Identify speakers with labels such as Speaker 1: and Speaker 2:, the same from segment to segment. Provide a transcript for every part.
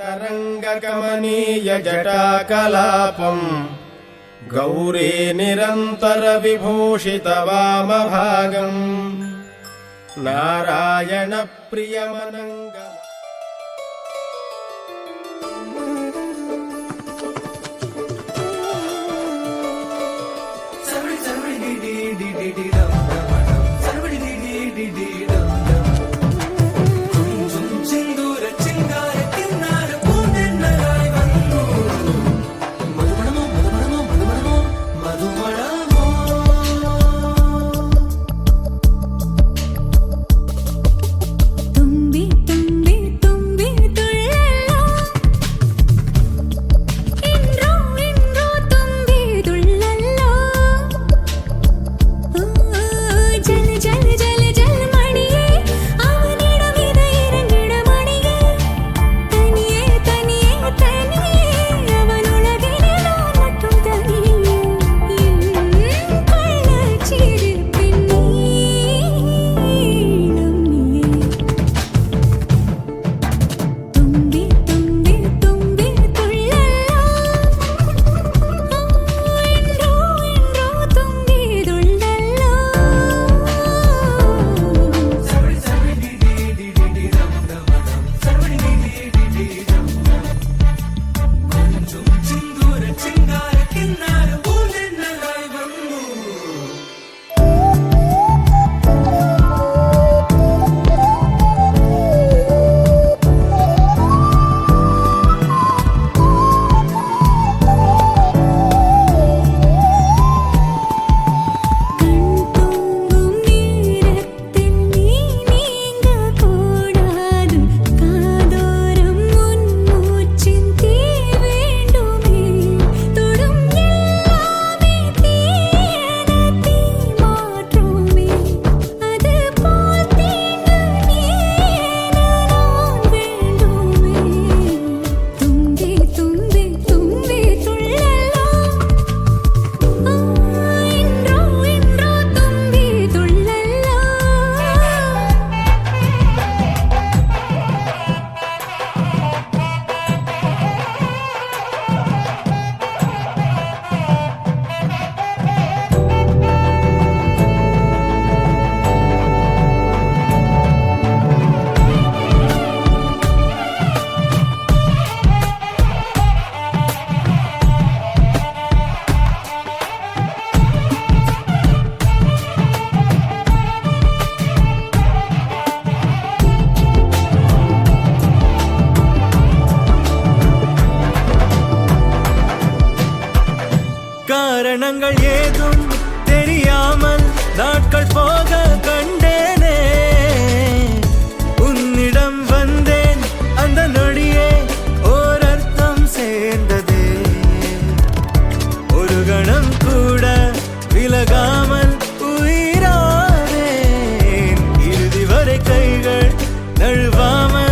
Speaker 1: तरंगकमनीय जटाकलापं गौरी निरंतर विभूषित वामभागं नारायण प्रियमनंगम
Speaker 2: காரணங்கள் ஏதும் தெரியாமல் நாட்கள் போக கண்டேனே உன்னிடம் வந்தேன் அந்த நொடியே ஓர் அர்த்தம் சேர்ந்ததே ஒரு கணம் கூட விலகாமல் உயிரானேன் இறுதி வரை கைகள் நழுவாமல்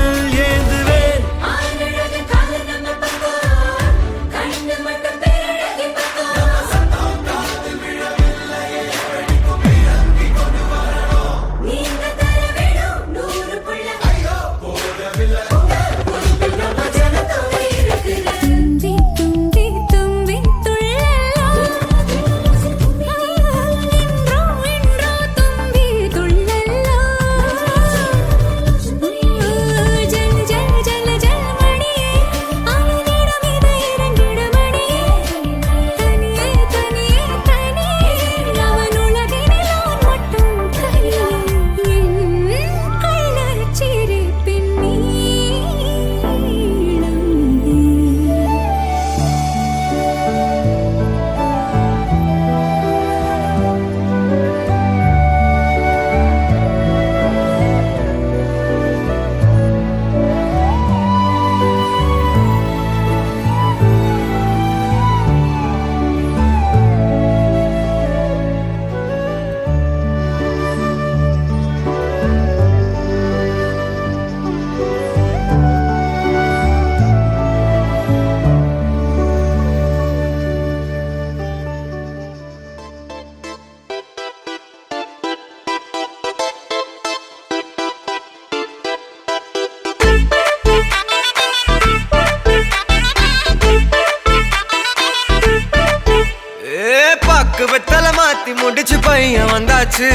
Speaker 2: வெத்தல மாத்தி முடிச்சு பையன் வந்தாச்சு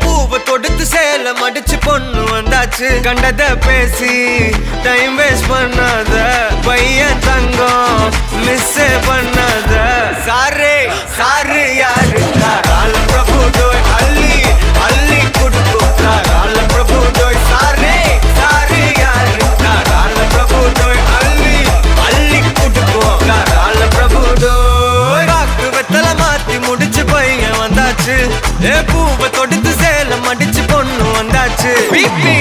Speaker 2: பூவை தொடுத்து சேல மடிச்சு பொண்ணு வந்தாச்சு கண்டத பேசி டைம் வேஸ்ட் பண்ணாத பையன் தங்கம் மிஸ் பண்ணாத சாரு சாரு யாரு கால பிரபு டோய் அள்ளி அள்ளி குடுக்கும் கால பிரபு டோய் சாரு சாரு யாரு கால பிரபு டோய் அள்ளி அள்ளி குடுக்கும் கால பிரபு டோய் காக்கு வெத்தல மாத்தி முடிச்சு பையன் வந்தாச்சு பூவை தொடுத்து சேல மடிச்சு பொண்ணு வந்தாச்சு பிபி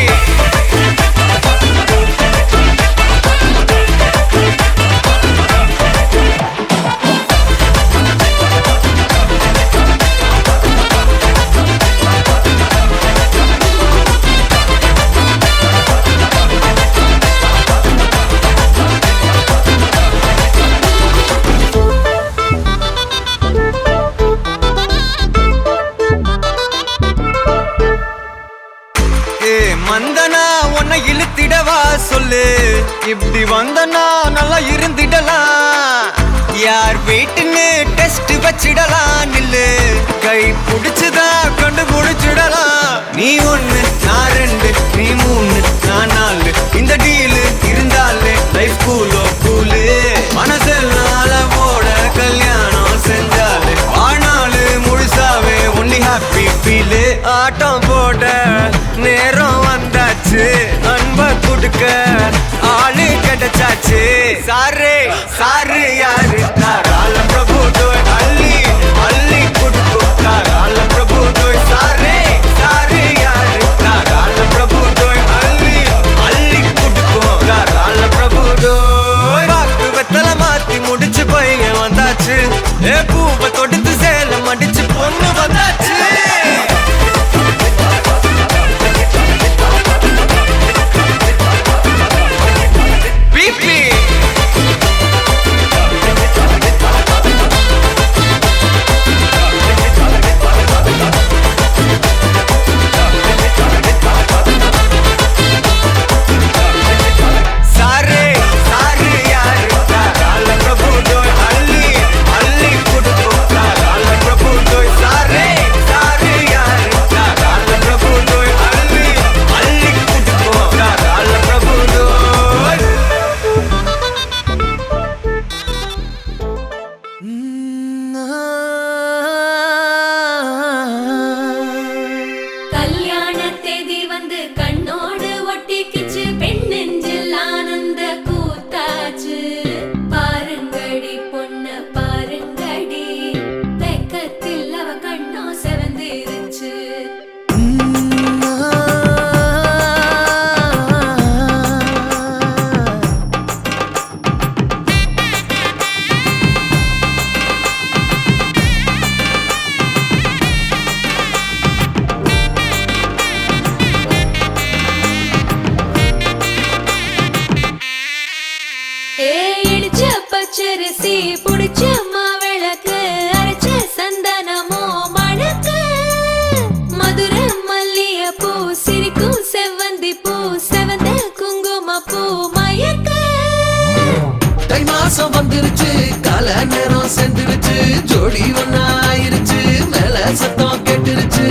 Speaker 2: மந்தனா உன்னை இழுத்திடவா சொல்லு இப்படி வந்தனா நல்லா இருந்திடலாம் யார் வெயிட்னு டெஸ்ட் வச்சிடலாம் நில்லு கை புடிச்சுதா கண்டு முடிச்சிடலாம் நீ ஒண்ணு நான் ரெண்டு நீ மூணு நான் நாலு இந்த டீலு இருந்தாலே லைஃப் கூலோ கூலு மனசெல்லாம் அளவோட கல்யாணம் செஞ்சாலே ஆனாலு முழுசாவே ஒன்லி ஹாப்பி ஃபீலு ஆட்டம் போட நேரம் வந்தாச்சு அன்ப குடுக்க ஆளு கிடைச்சாச்சு சாரு சாரு யாரு கால பிரபு டோய் அள்ளி அள்ளி குடுக்கும் கால பிரபு டோய் சாரு சாரு யாரு கால பிரபு டோய் அள்ளி அள்ளி குடுக்கும் கால பிரபு டோய் காக்கு வெத்தல மாத்தி முடிச்சு பையன் வந்தாச்சு பூவை தொடுத்து சேல மடிச்சு பொண்ணு வந்தாச்சு
Speaker 3: பச்சரிசி புடிச்ச மாவிளக்கு அரைச்ச சந்தனமோ மணக்கு மதுர மல்லிய பூ சிரிக்கும் செவ்வந்தி பூ செவந்த குங்கும பூ மயக்க
Speaker 4: தை மாசம் வந்துருச்சு கால நேரம் சென்றுருச்சு ஜோடி ஒன்னாயிருச்சு மேல சத்தம் கெட்டுருச்சு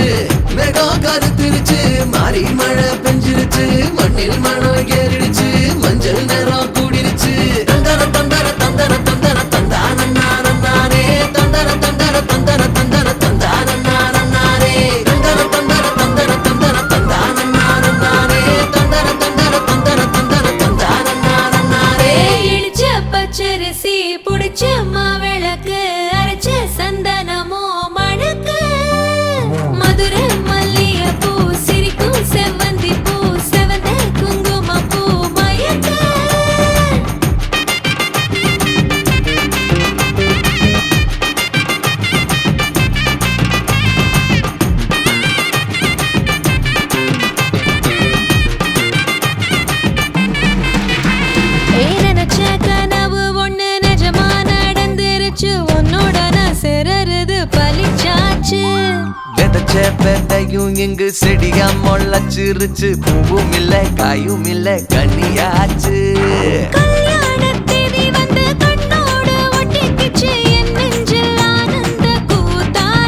Speaker 4: மேகம் கருத்துருச்சு மாறி மழை பெஞ்சிருச்சு மண்ணில் மனம் ஏறிடுச்சு மஞ்சள் நேரம் கூடிருச்சு தந்தர தந்தர தந்தர தந்தர தந்தானே தந்தர தந்தர தந்தர தந்தர தந்தானே தந்தர தந்தர தந்தர தந்தர தந்தானே தந்தர தந்தர தந்தர தந்தர தந்தானே
Speaker 3: இடிச்ச பச்சரிசி புடிச்ச மாவிளக்கு அரைச்ச சந்தனமோ மணக்கு மதுர மல்லிய பூ சிரிக்கும் செவ்வந்தி பூ செவந்த குங்கும பூ மயக்க நினைச்ச கனவு ஒண்ணு நிஜமா நடந்துருச்சு உன்னோட நான் சிறருது பலிச்சாச்சு
Speaker 4: விதைச்ச விதையும் இங்கு செடியா முளைச்சிருச்சு பூவும் இல்ல காயும் இல்ல கனியாச்சு
Speaker 3: கல்யாணத்தேதி வந்து கண்ணோடு ஒட்டிக்கிச்சு என் நெஞ்சில் ஆனந்த கூத்தாச்சு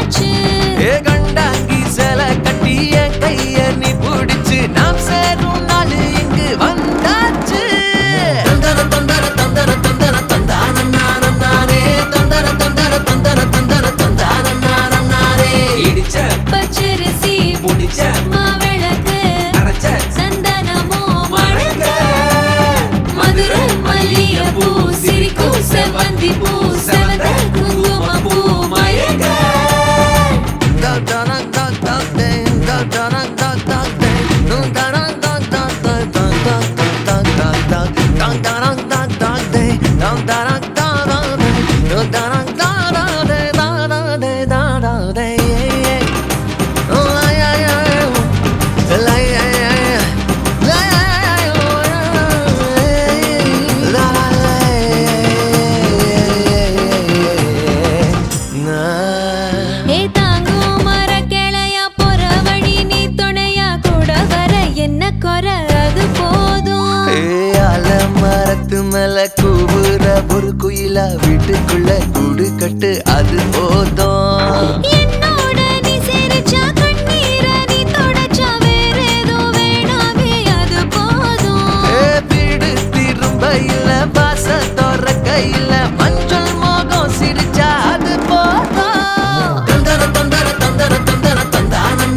Speaker 4: மரத்து மேல கூவுற ஒரு குயிலா வீட்டுக்குள்ள கூடு கட்டு அது போதும்.
Speaker 3: என்னோட நீ சிரிச்சா கண்ணீர நீ தொடச்சா வேற ஏதோ வேணாமே அது போதும்.
Speaker 4: வீடு திரும்ப இல்ல வாச தோற கையில மஞ்சள் மோகம் சிரிச்சா அது போதும். தந்தர தந்தர தந்தர தந்தர தந்தான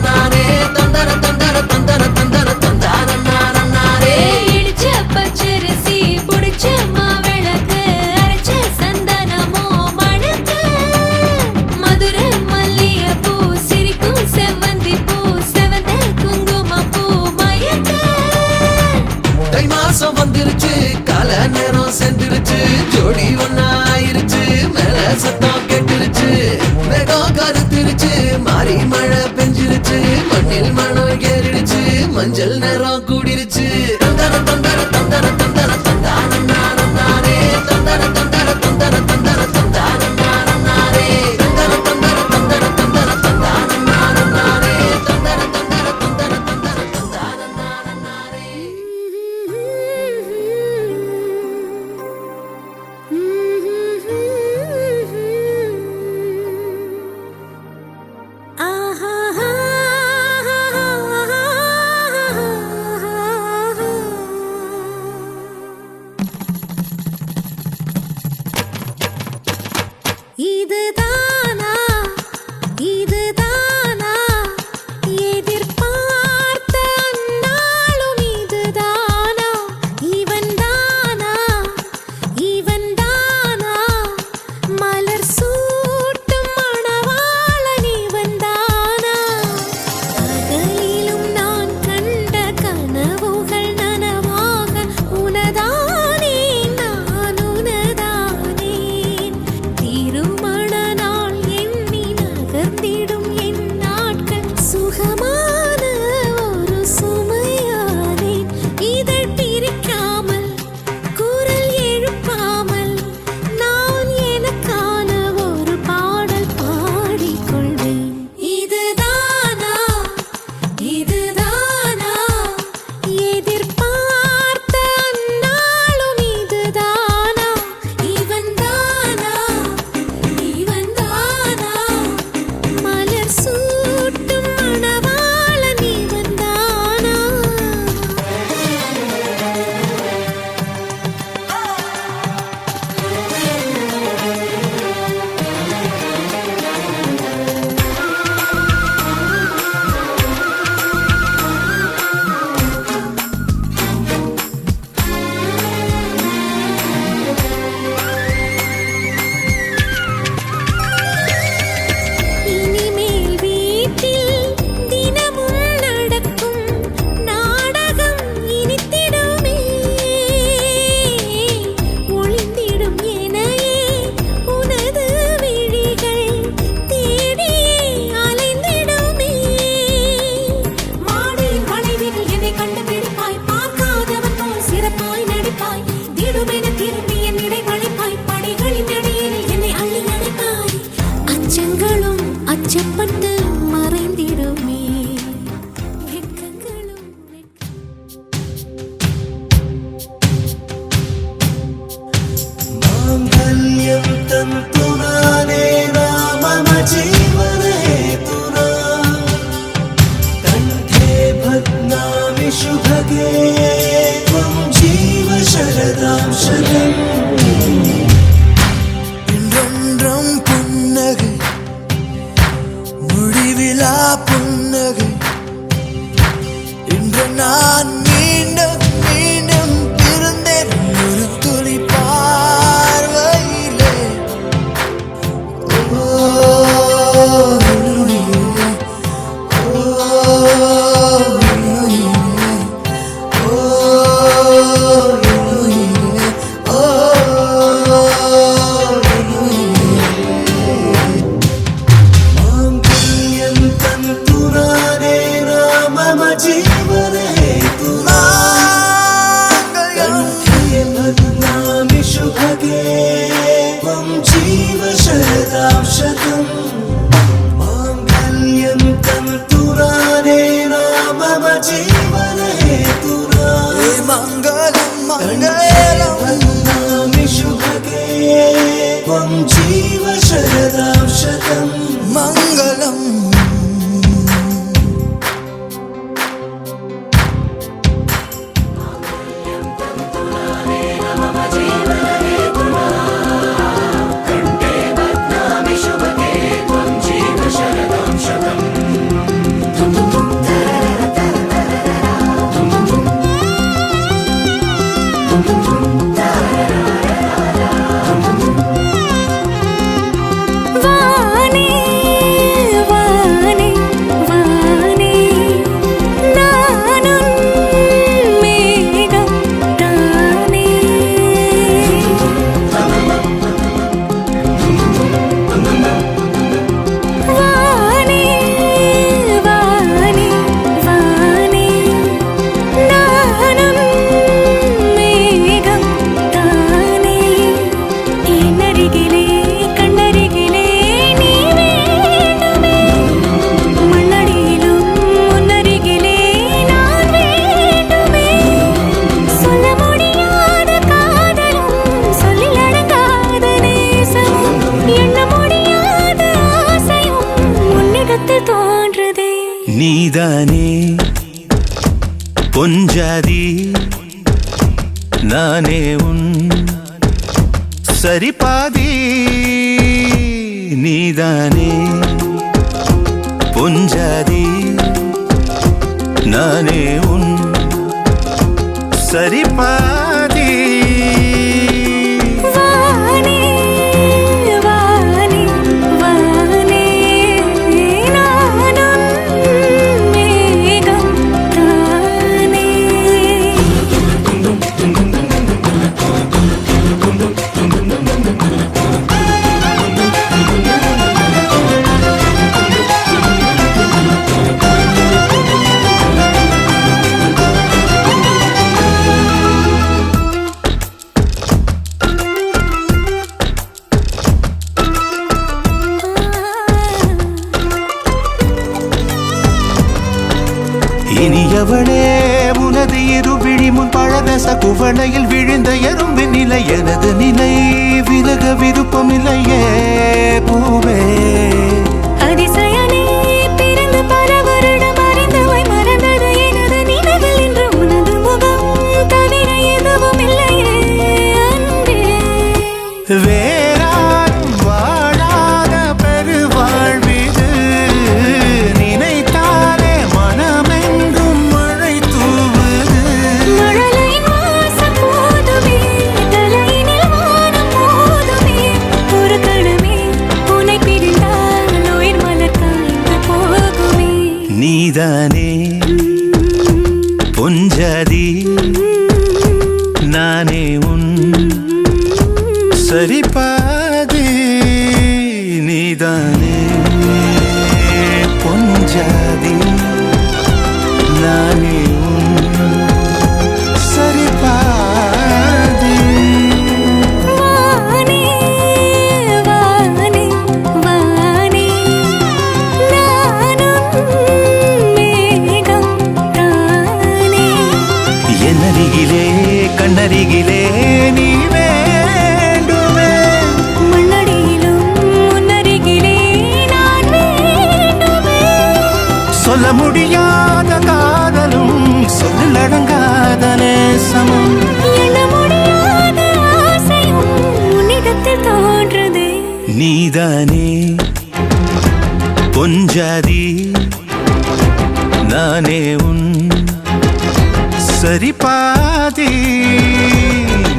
Speaker 4: நானே தந்தர தந்தர தந்தர தந்தர தந்தான நானே.
Speaker 3: இடிச்ச பச்சரிசி புடிச்ச மாவிளக்கு அரைச்ச சந்தனமோ மணக்கு மதுர மல்லிகைப்பூ சிரிக்கும் செவ்வந்தி பூ செவந்த குங்குமப்பூ மயக்க.
Speaker 4: தை மாசம் வந்துருச்சு கால நேரம் சென்றுருச்சு ஜோடி ஒன்னாயிருச்சு மேல சத்தம் கெட்டுருச்சு மேகம் கருத்துருச்சு மாறி மழை பெஞ்சிருச்சு மண்ணில் மணம் ஏறிடுச்சு மஞ்சள் நேரம் கூடிருச்சு. தந்தர தந்தர தந்தர தந்தர தந்தான நானே தந்தர தந்தர தந்தர தந்தர தந்தான நானே தந்தர தந்தர தந்தர தந்தர தந்தான நானே தந்தர தந்தர தந்தர தந்தர தந்தான நானே.
Speaker 3: இதுதானா இதுதானா எதிர்பார்த்த அந்நாளும் இதுதானா இவன்தானா இவன்தானா மலர் சூட்டும் மணவாளன் இவன்தானா பகலிலும் நான் கண்ட கனவுகள் நனவாக உனதானே நான் உனதானே திருமண நாள் எண்ணி நகர்ந்திடும் என் நாட்கள் சுகமான ஒரு சுமையானேன் இதழ் பிரிக்காமல் குரல் எழுப்பாமல் நான் எனக்கான ஒரு பாடல் பாடிக்கொள்வேன். இதுதானா இதுதானா எதிர்பார்த்த அந்நாளும் இதுதானா இவன்தானா இவன்தானா மலர் சூட்டும் மணவாளன் இவன்தானா. இனிமேல் வீட்டில் தினமும் நடக்கும் நாடகம் இனித்திடுமே ஒளிந்திடும் எனையே உனது விழிகள் தேடியே அலைந்திடுமே. மாடியின் வளைவில் என்னை கண்டுபிடிப்பாய் பார்க்காதவன் போல் சிறப்பாய் நடிப்பாய் திடுமென திரும்பி என் இடை வளைப்பாய் படிகளின் இடையில் என்னை அள்ளி அணைப்பாய் அச்சங்களும் அச்சப்பட்டு மறைந்திடுமே வெட்கங்களும்
Speaker 5: माङ्गल्यं तन्तुनानेन मम जीवने हेतुना कण्ठे भग्नामि शुभगे त्वं जीव शरदां शतम् இன்றொன்றும் புன்னகை முடிவிலா புன்னகை இன்று நான் மீண்டும் மீண்டும் பிறந்தேன் ஒரு துளி பார்வையிலே. ஓ நுனியே, ஓ நுனியே, ஓ நுனியே, ஓ நுனியே. माङ्गल्यं तन्तुनानेन मम जीवने हेतुना कण्ठे भग्नामि शुभगे त्वं जीव शरदां शतम्. माङ्गल्यं तन्तुनानेन मम जीवने हेतुना मङ्गलं मङ्गलम्
Speaker 6: பொஞ்சாதி நானே உன் சரிபாதி நீதானே பொஞ்சாதி நானே உன் சரிபாதி
Speaker 3: வானே வானே வானே நானும் மேகம் தானே
Speaker 6: இனியவளே உனது இருவிழி முன் பழரச குவளையில் விழுந்த எறும்பின் நிலை எனது நிலை விலக விருப்பமில்லையே பூவே
Speaker 3: அதிசயனே பிறந்து பல வருடம் அறிந்தவாய் மறந்தது எனது நினைவில் இன்று உனது முகம் தவிர எதுவும் இல்லையே அன்பே
Speaker 6: வேறாரும் வாழாத பெருவாழ்விது நினைத்தாலே மனமென்றும் மழை தூவுது
Speaker 3: மழலையின் வாசம் போதுமே தலையினில் வானம் போதுமே ஒரு கணமே உன்னை பிரிந்தால் உயிர் மலர் காய்ந்து போகுமே
Speaker 6: நீதானே பொஞ்சாதி நானே உன் சரிபாதி நீதானே பொஞ்சாதி நானே உன் சரிபாதி
Speaker 3: வானே வானே வானே நானும் மேகம் தானே
Speaker 6: என்னருகிலே கண்ணருகிலே நீ வேண்டுமே
Speaker 3: மண்ணடியிலும் முன்னருகிலே நான் வேண்டுமே
Speaker 6: சொல்ல முடியாத காதலும் சொல்லில் அடங்காத நேசமும்
Speaker 3: எண்ண முடியாத ஆசையும் உன்னிடத்தில் தோன்றுதே
Speaker 6: நீதானே பொஞ்சாதி நானே உன் சரிபாதி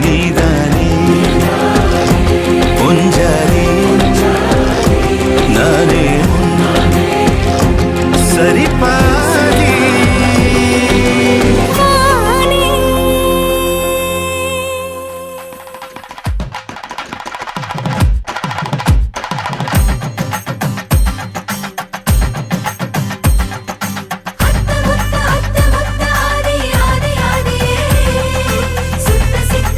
Speaker 6: நீதானே பொஞ்சாதி நானே உன் சரிபாதி
Speaker 3: வானே அத்த முத்த ஆதி ஆதி ஆதியே சுத்த சித்த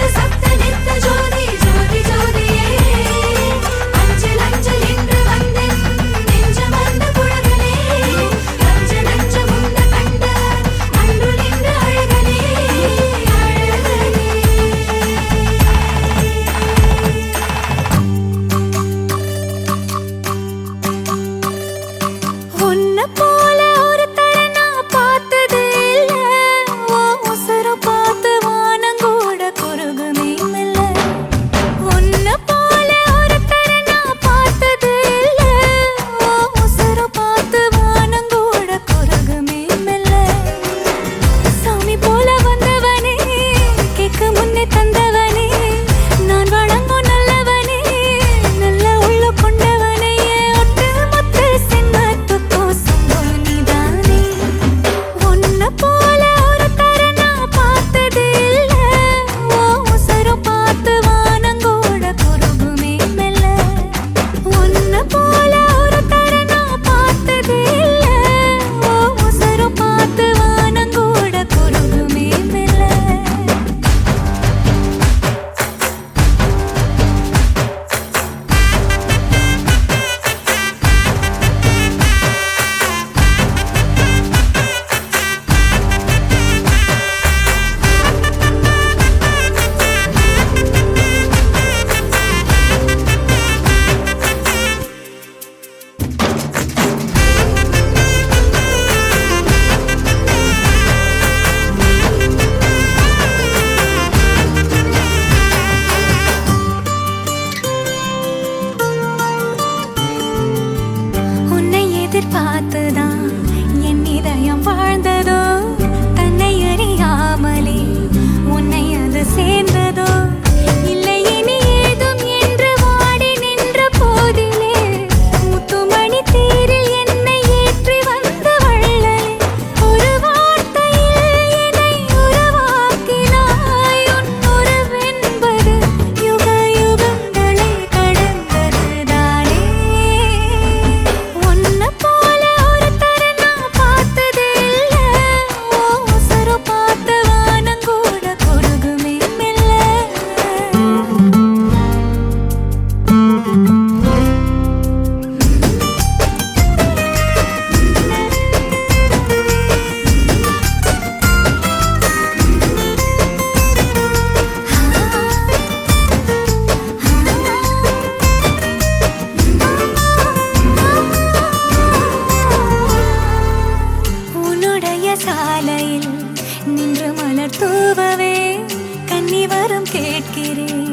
Speaker 3: வரம் கேட்கிறேன்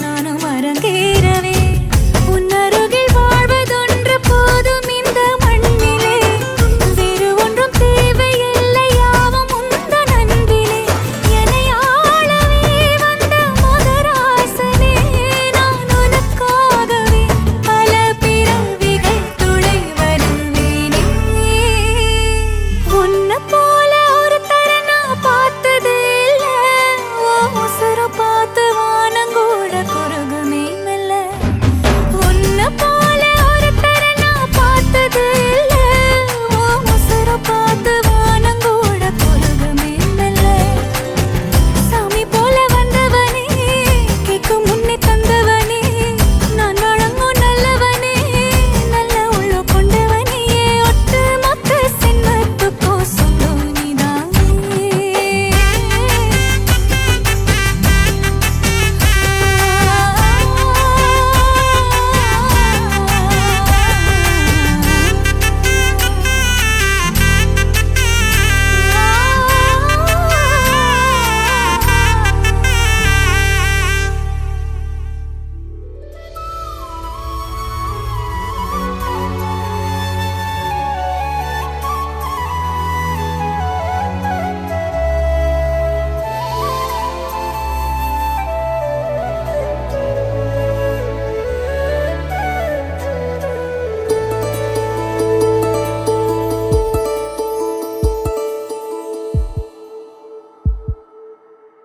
Speaker 3: நானும் அரங்கேறவே உன்னருகில் வாழ்வதொன்று போதும் இந்த மண்ணிலே வேறு ஒன்றும் தேவையில்லை யாவும் உந்தன் அன்பிலே என்னை ஆளவே வந்த மகராசனே நான் உனக்காகவே பல பிறவிகள் துளை வருவேனே உன்னை போல ஒரு தர நான் பார்த்ததே இல்ல உசுர பார்த்து வானங்கூட குறுகுமே மெல்ல உன்னை போல ஒரு தர நான் பார்த்ததே இல்ல உசுர பார்த்து வானங்கூட குறுகுமே மெல்ல சாமி போல வந்தவனே கேட்கும் முன்னே தந்தவனே நான் வழங்கும் நல்லவனே நல்ல உள்ள கொண்டவனே ஒட்டு மொத்த சின்னத்துக்கோ சொந்தம் நீதானே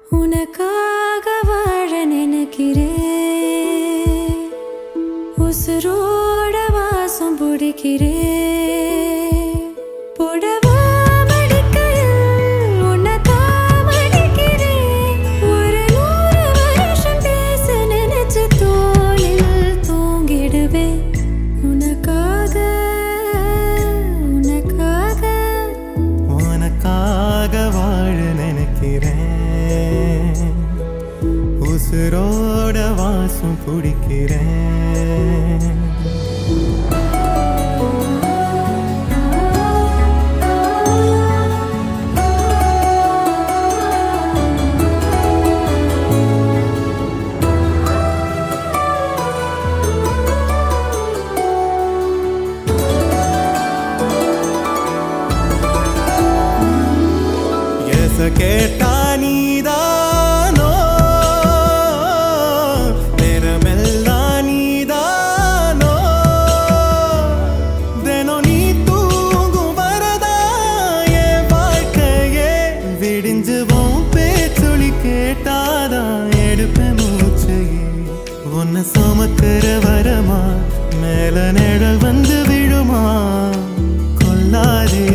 Speaker 3: உனக்காக வாழ நினைக்கிறேன் உசுரோட வாசம் பிடிக்கிறேன் புடவா மடிக்கையில் உன்னைத்தான் மடிக்கிறேன் ஒரு 100 வருஷம் பேச நினைச்சு தோளில் தூங்கிடுவேன் உனக்காக உனக்காக
Speaker 6: உனக்காக வாழ நினைக்கிறேன் உசுரோட வாசம் பிடிக்கிறேன் எச கேட்டா நீதானோ நேரமெல்லாம் நீதானோ தினம் நீ தூங்கும் வரதா என் வாழ்க்கையே விடிஞ்சுவோம் பேச்சொலி கேட்டாதான் எடுப்பேன் மூச்சையே உன்னை சுமக்கிற வரமா மேல நிழல் வந்து விழுமா கொல்லாதே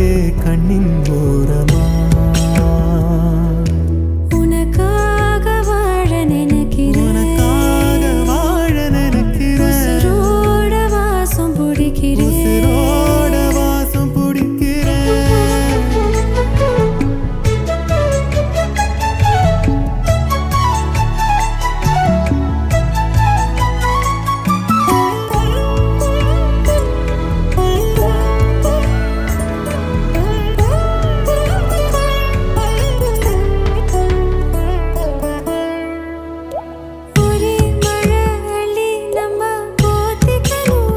Speaker 6: கண்ணின் ஓரமா
Speaker 3: உனக்காக வாழ நினைக்கிறேன்
Speaker 6: உனக்காக வாழ நினைக்கிறேன்
Speaker 3: உசுரோட வாசம் பிடிக்கிறேன்
Speaker 6: உசுரோட வாசம் பிடிக்கிறேன்
Speaker 3: ஒரே மழை அள்ளி நம்ம போத்திக்கணும்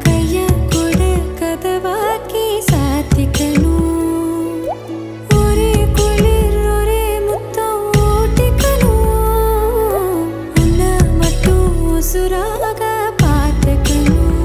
Speaker 3: கைய கூட கதவாக்கி சாத்திக்கணும் ஒரே குளிர் ஒரே முத்தம் ஊட்டிக்கணும் உன்னை மட்டும் உசுராக பார்த்துக்கணும்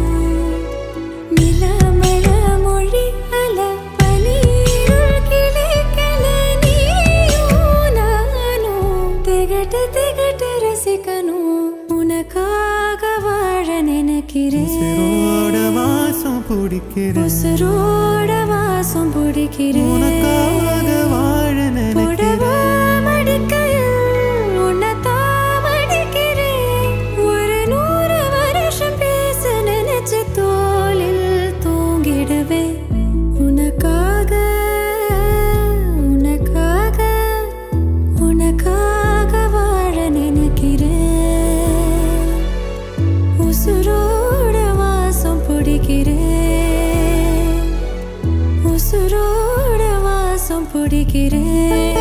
Speaker 3: நிலமழ மொழி அல பனீருள் கிளைக்கல நீயும் நானும் திகட்டு திகட்டு ரசிக்கணும் உனக்காக வாழ நினைக்கிறேன்
Speaker 6: உசுரோட வாசம் பிடிக்கிறேன்
Speaker 3: உசுரோட வாசம் பிடிக்கிறேன்
Speaker 6: உனக்காக வாழ
Speaker 3: புடவா
Speaker 6: நினைக்கிறேன்
Speaker 3: மடிக்கையில் உன்னைத்தான் மடிக்கிறேன் ஒரு 100 வருஷம் பேச நினைச்சு தோளில் தூங்கிடவே உனக்காக உனக்காக உனக்காக வாழ நினைக்கிறேன் உசுரோட வாசம் பிடிக்கிறேன் உசுரோட வாசம் பிடிக்கிறேன்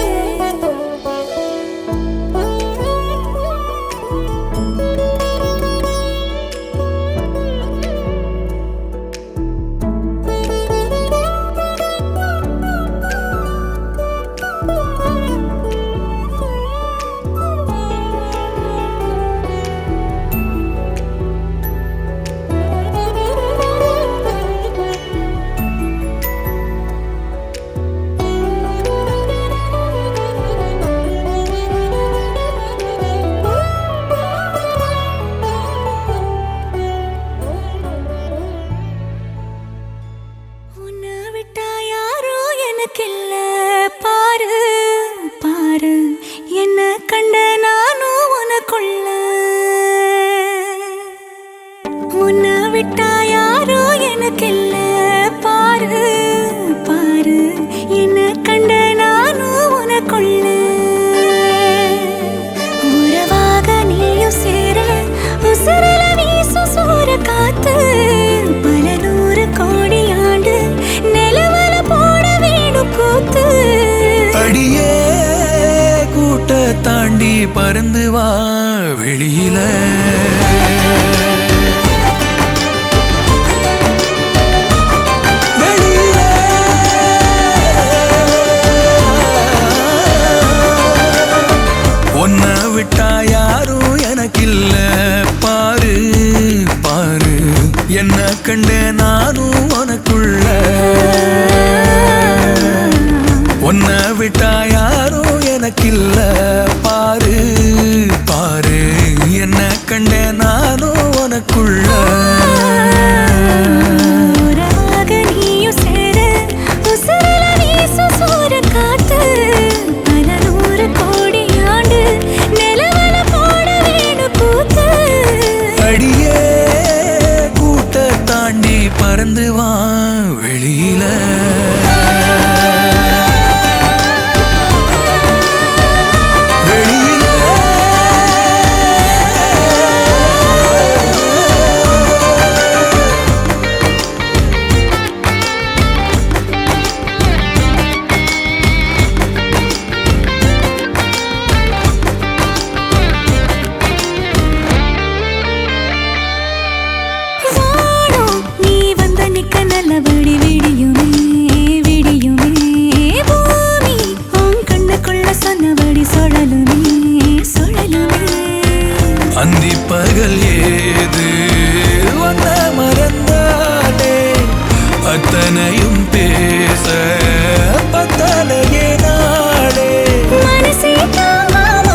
Speaker 7: தாண்டி பறந்து வா வெளியில உன்னை விட்டா யாரும் எனக்கில்ல பாரு பாரு என்ன கண்ட நானும் உனக்குள்ள உன்னை விட்டா யாரும் எனக்கில்ல பாரு பாரு என்ன கண்ட நானும் உனக்குள்ள
Speaker 3: உறவாக நீயும் சேர உசுரல வீசும் சூறக்காத்து பல நூறு கோடி ஆண்டு நிலவல போட வேணும் கூத்து
Speaker 7: அடியே கூட்ட தாண்டி பறந்து வா வெளியில
Speaker 3: நல்லபடி விடியுமே விடியுமே பூமி உன் கண்ணுக்குள்ள சொன்னபடி சுழலுமே சுழலுமே
Speaker 7: அந்தி பகல் ஏது வந்த மறந்தானே அத்தனையும் பேச பத்தனையே நாளே
Speaker 3: மனசே தாங்காம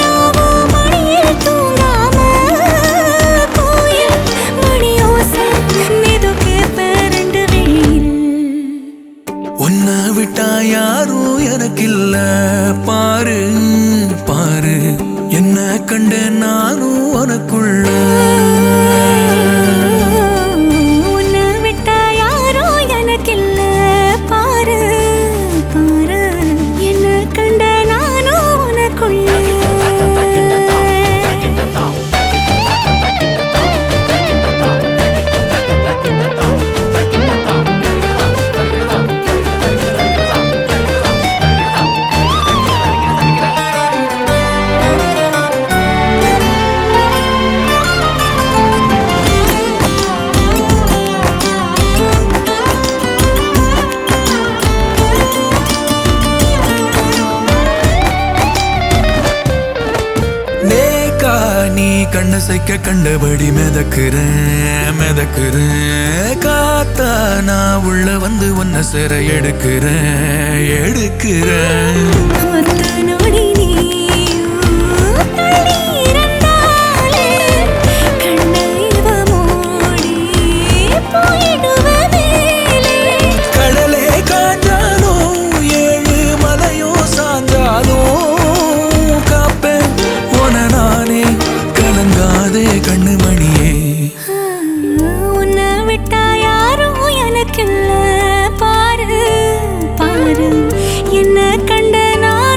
Speaker 3: நாவோ மணியில் தூங்காம கோயில் மணியோசை மெதுக்கே பேரண்டு வெளியில்
Speaker 7: உன்னை விட்டா யாரும் எனக்கில்ல பாரு பாரு என்ன கண்ட நானும் உனக்குள்ள
Speaker 3: உன்னை விட்டா யாரோ எனக்கில்ல பாரு பாரு என்ன கண்ட நானும் உனக்குள்ள
Speaker 7: நேக்கா நீ கண்ண சைக்க கண்டபடி மிதக்குறேன் மிதக்குறேன் காத்தா நான் உள்ள வந்து உன்னை சிற எடுக்கிறேன் எடுக்கிறேன்
Speaker 3: ஒத்த நொடி நீயும் தள்ளி இருந்தாலே கண்ணை இவ மூடி போயிடுவ மேலே
Speaker 7: கடலே காஞ்சாலும் ஏழு மலையும் சாஞ்சாலும் காப்பேன் உன நானே கலங்காதே கண்ணு மணியே
Speaker 3: உன்னை விட்டா யாரும் எனக்கில்ல பாரு பாரு என்ன கண்ட நான்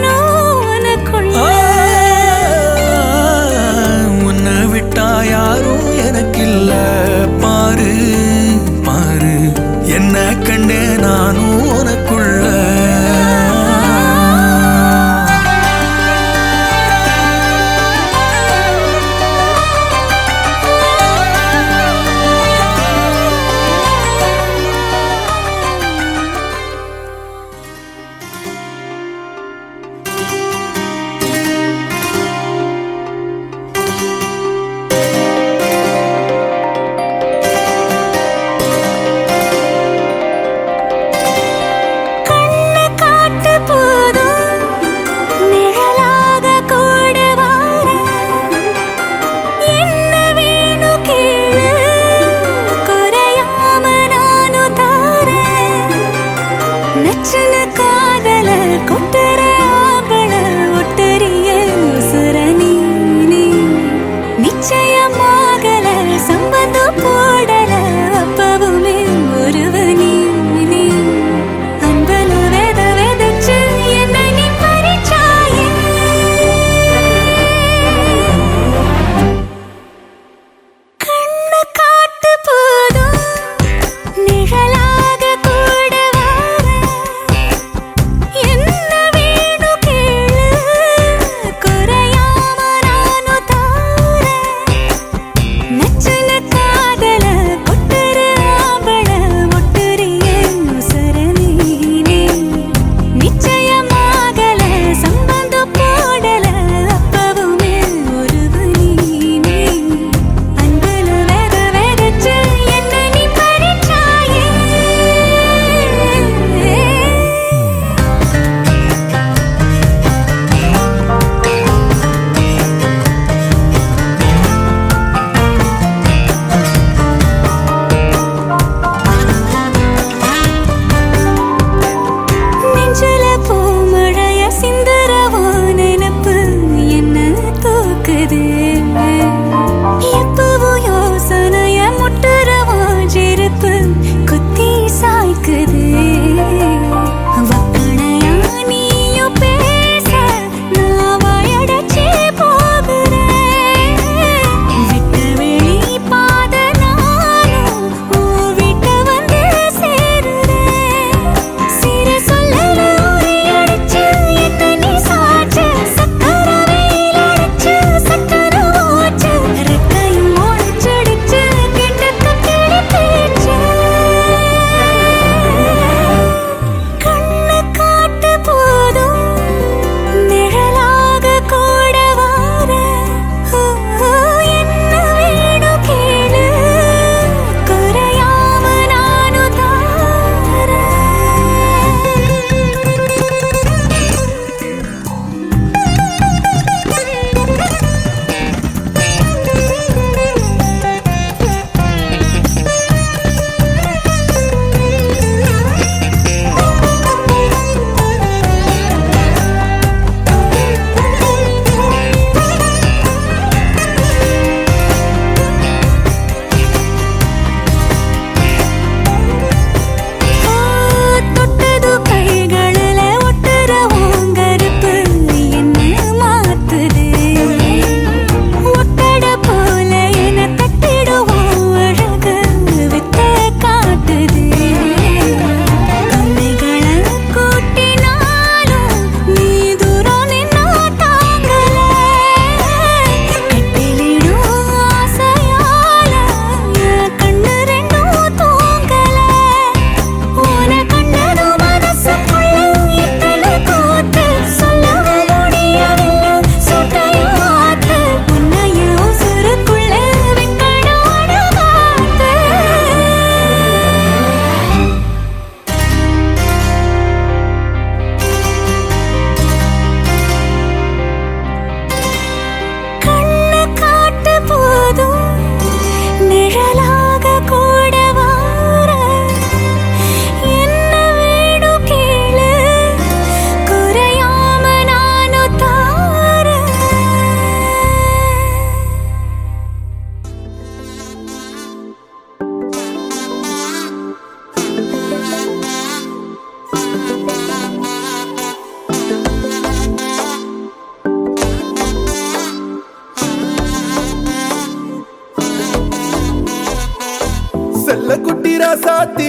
Speaker 8: ராசாத்தி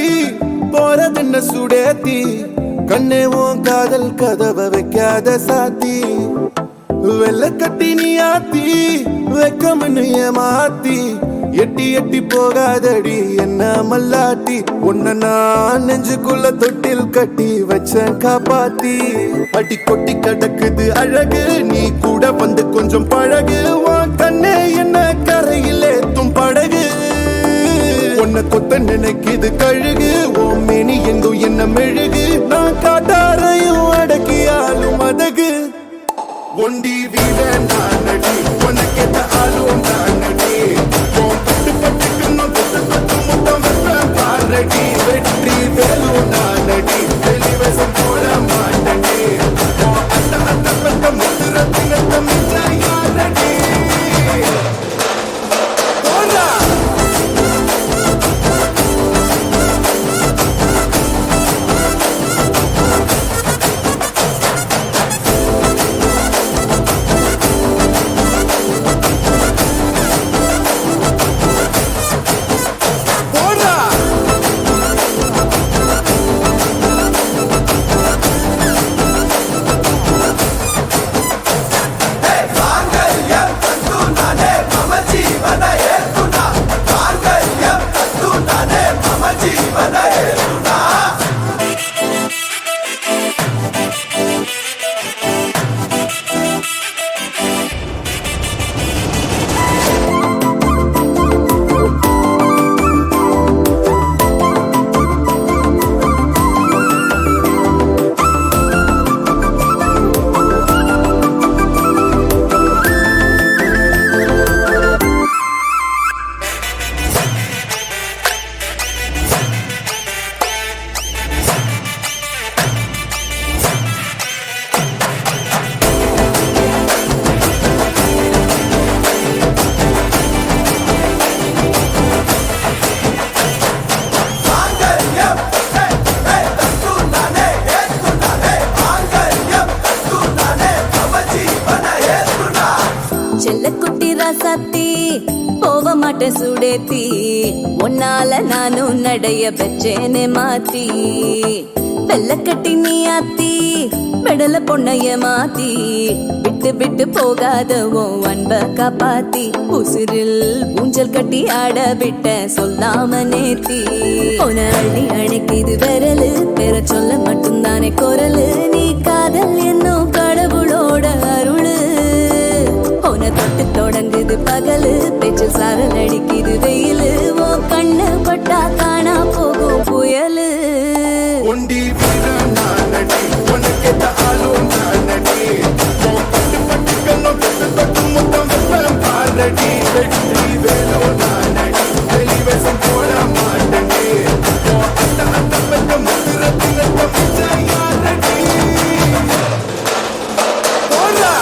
Speaker 8: போறதுன்ன சுடேத்தி கண்ணே உன் காதல் கதவை வைக்காத சாத்தி வெள்ள கட்டி நீ ஆத்தி வெக்கம்னு ஏமாத்தி எட்டி எட்டி போகாதடி என்ன மல்லாட்டி உன்ன நான் நெஞ்சுக்குள்ள தொட்டில் கட்டி வச்ச காப்பாத்தி அடி கொட்டி கிடக்குது அழகு நீ கூட வந்து கொஞ்சம் பழகு உன் கண்ணே என்ன கரையில் ஏத்தும் படகு உன்னை கொத்த நினைக்குது கழுகு உன் மேனி எங்கும் என்ன மெழுகு நான் காட்டாரையும் அடக்கியாலும் அதகு ஒண்டி வீர நானடி உனக்கேத்த ஆளும் நானடி பட்டு பட்டுக்கணும் தொட்டு தொட்டு முத்தம் வைப்பேன் பாரடி வெற்றி வேலும் நானடி வெளிவசம் போட மாட்டடி அந்த அந்த பட்ட முத்துரத்தினத்த மிச்ச யாரடி போடா
Speaker 9: செல்லக்குட்டி ராசாத்தி போக மாட்டேன் சுடேத்தி உன்னால நானும் நடைய பெற்றேனே மாத்தி வெள்ளக்கட்டி நீ ஆத்தி பெடல பொண்ணைய மாத்தி விட்டு விட்டு போகாத உன் அன்ப காப்பாத்தி உசிரில் ஊஞ்சல் கட்டி ஆட விட்ட சொல்லாம நேத்தி உன அள்ளி அணைக்குது விரலு பெற சொல்ல மட்டும்தானே குரலு நீ காதல் என்னும் கடவுளோட அருளு உன தொட்டு தொடங்குது பகலு பேச்சு சாரல் அடிக்குது வெயிலு ஓ கண்ணு பட்டா காணா போகும் புயலு
Speaker 8: ஒண்டி வீர நானடி உனக்கேத்த ஆளும் நானடி பட்டு பட்டுக்கணும் தொட்டு தொட்டு முத்தம் வைப்பேன் பாரடி வெற்றி வேலும் நானடி வெளிவசம் போட மாட்டடி அந்த அந்த பட்ட முத்துரத்தினத்த மிச்ச யாரடி போடா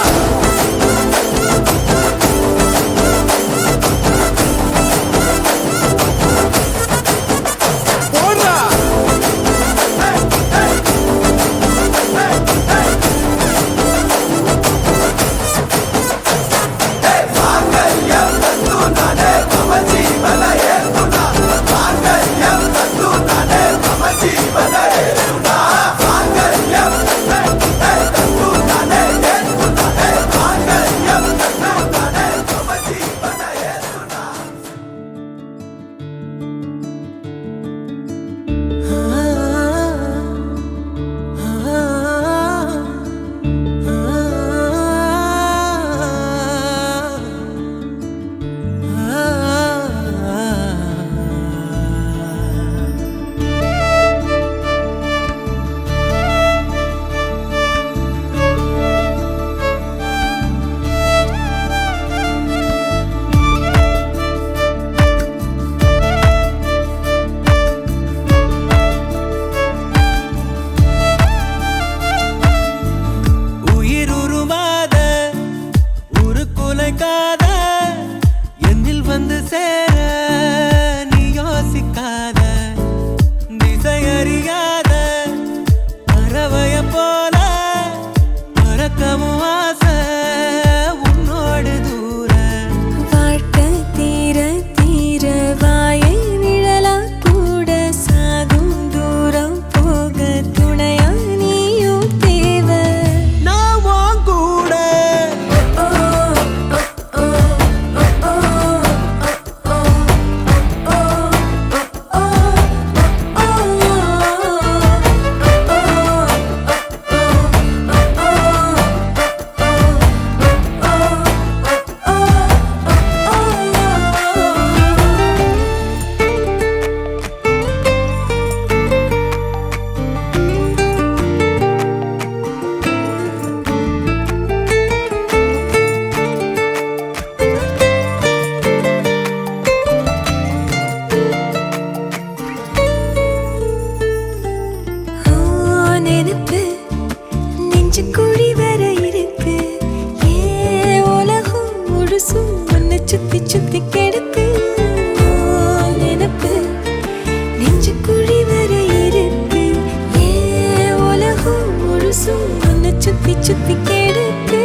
Speaker 3: சுத்தி சுத்தி கெடுக்கு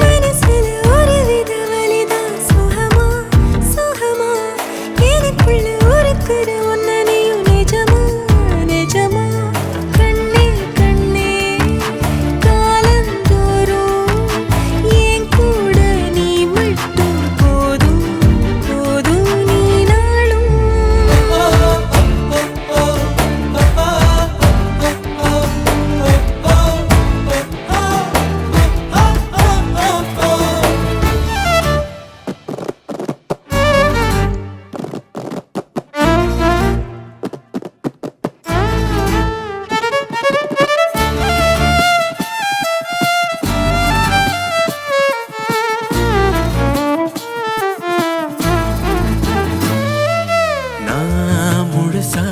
Speaker 3: மனசுல ஒரு வித வலிதான் சுகமா சுகமா எனக்குள்ள ஒருக்குற ஒன்ன நீயும் நிஜமா நிஜமா கண்ணே கண்ணே காலந்தோறும் என் கூட நீ மட்டும் போதும் போதும் நீ நாளும்
Speaker 7: நான் முழுசா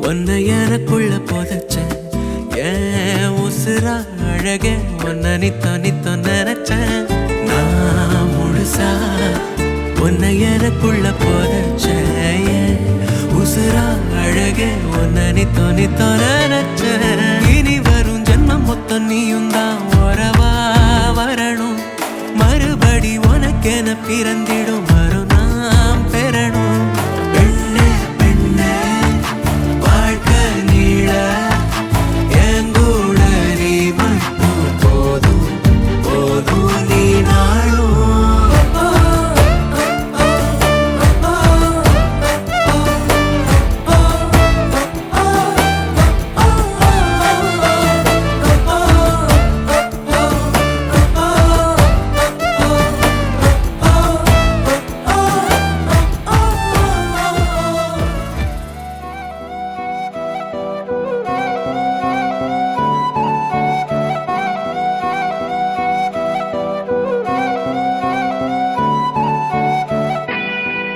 Speaker 7: உன்னை எனக்குள்ள புதைச்சேன் ஏன் உசுரா அழகே உன்னை நித்தோ நினைச்சேன் நான் முழுசா உன்னை எனக்குள்ள புதைச்சேன் ஏன் உசுரா அழகே உன்னை நித்தோ நினைச்சேன் இனி வரும் ஜென்மம் மொத்தம் நீயும் தான் உறவா வரணும் மறுபடி உனக்கென பிறந்திடும் வரும் நாம் பெறணும் பெண்ணே பெண்ணே வாழ்க்கை நீள எங்கூட நீ மட்டும் போதும் போதும் நீ நாளும்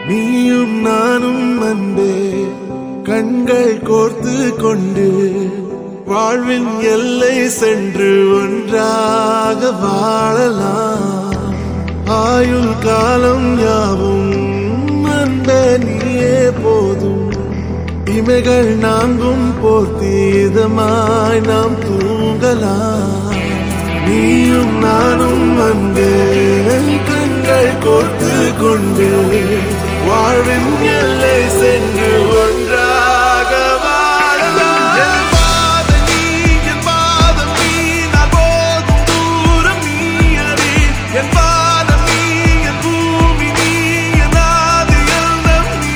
Speaker 5: நீயும் நானும் அன்பே கண்கள் கோர்த்து கொண்டு வாழ்வின் எல்லை சென்று ஒன்றாக வாழலாம் ஆயுள் காலம் யாவும் அன்பே நீயே போதும் இமைகள் நான்கும் போர்த்தி இதமாய் நாம் தூங்கலாம் நீயும் நானும் அன்பே கண்கள் கோர்த்து கொண்டு வாழ்வின் எல்லை சென்று ஒன்றாக வாழலாம் என் பாதம் நீ நான் போகும் தூரம் நீ அறி என் பாதம் நீ என் பூமி நீ என் ஆதி எல்லாம் நீ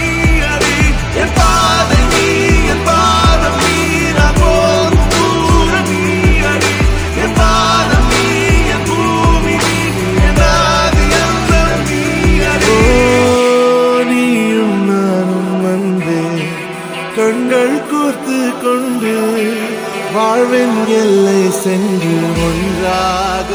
Speaker 5: அறி என் பாதம் நீ நான் போகும் தூரம் நீ அறி என் பாதம் நீ என் பூமி நீ என் ஆதி எல்லாம் நீ அறி நீயும் நானும் அன்பே கண்கள் கோர்த்து கொண்டு வாழ்வின் எல்லை சென்று ஒன்றாக